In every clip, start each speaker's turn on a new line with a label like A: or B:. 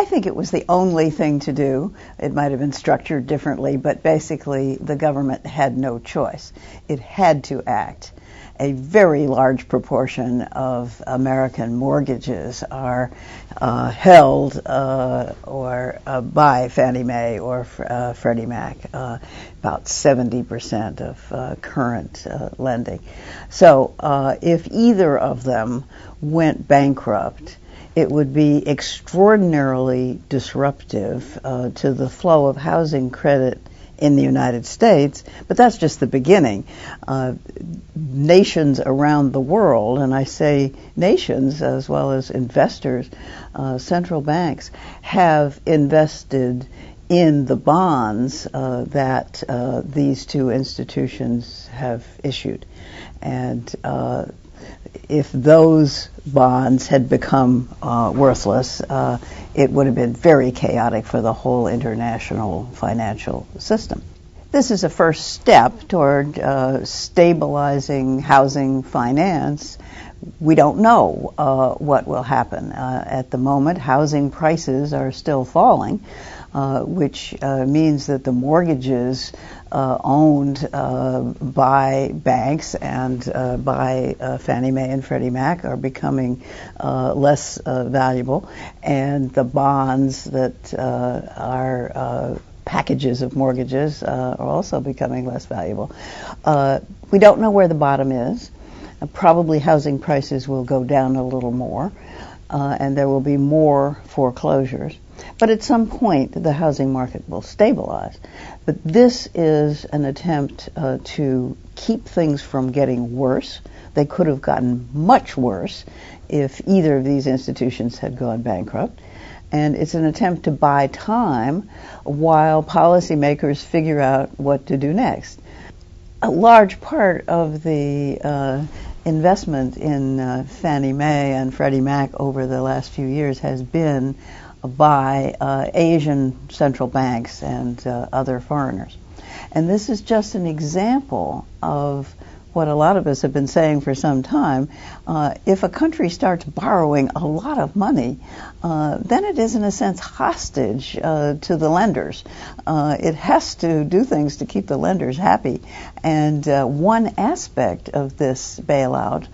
A: I think it was the only thing to do. It might have been structured differently, but basically the government had no choice. It had to act. A very large proportion of American mortgages are held or by Fannie Mae or Freddie Mac, about 70% of current lending. So if either of them went bankrupt, it would be extraordinarily disruptive to the flow of housing credit in the United States, but that's just the beginning. Nations around the world, and I say nations as well as investors, central banks, have invested in the bonds that these two institutions have issued. And if those bonds had become worthless, it would have been very chaotic for the whole international financial system. This is a first step toward stabilizing housing finance. We don't know what will happen. At the moment, housing prices are still falling, which means that the mortgages owned by banks and by Fannie Mae and Freddie Mac are becoming less valuable, and the bonds that are packages of mortgages are also becoming less valuable. We don't know where the bottom is. Probably housing prices will go down a little more, and there will be more foreclosures. But at some point, the housing market will stabilize. But this is an attempt to keep things from getting worse. They could have gotten much worse if either of these institutions had gone bankrupt. And it's an attempt to buy time while policymakers figure out what to do next. A large part of the investment in Fannie Mae and Freddie Mac over the last few years has been by Asian central banks and other foreigners. And this is just an example of what a lot of us have been saying for some time. If a country starts borrowing a lot of money, then it is in a sense hostage to the lenders. It has to do things to keep the lenders happy. And one aspect of this bailout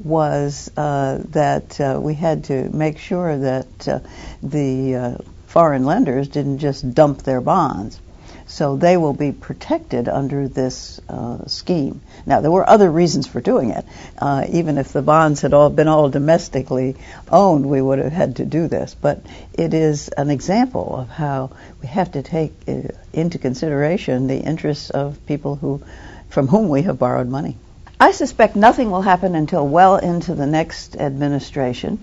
A: was that we had to make sure that the foreign lenders didn't just dump their bonds. So they will be protected under this scheme. Now, there were other reasons for doing it. Even if the bonds had all been domestically owned, we would have had to do this. But it is an example of how we have to take into consideration the interests of people from whom we have borrowed money. I suspect nothing will happen until well into the next administration.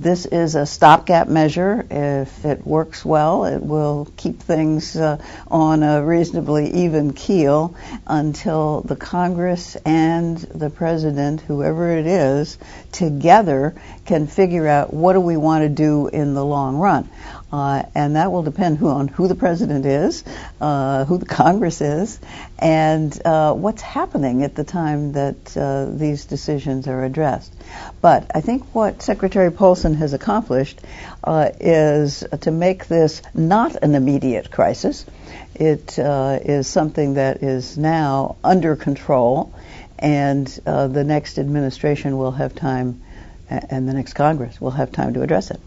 A: This is a stopgap measure. If it works well, it will keep things on a reasonably even keel until the Congress and the President, whoever it is, together can figure out what do we want to do in the long run. And that will depend on who the President is, who the Congress is, and what's happening at the time that these decisions are addressed. But I think what Secretary Paulson has accomplished is to make this not an immediate crisis. It is something that is now under control, and the next administration will have time, and the next Congress will have time to address it.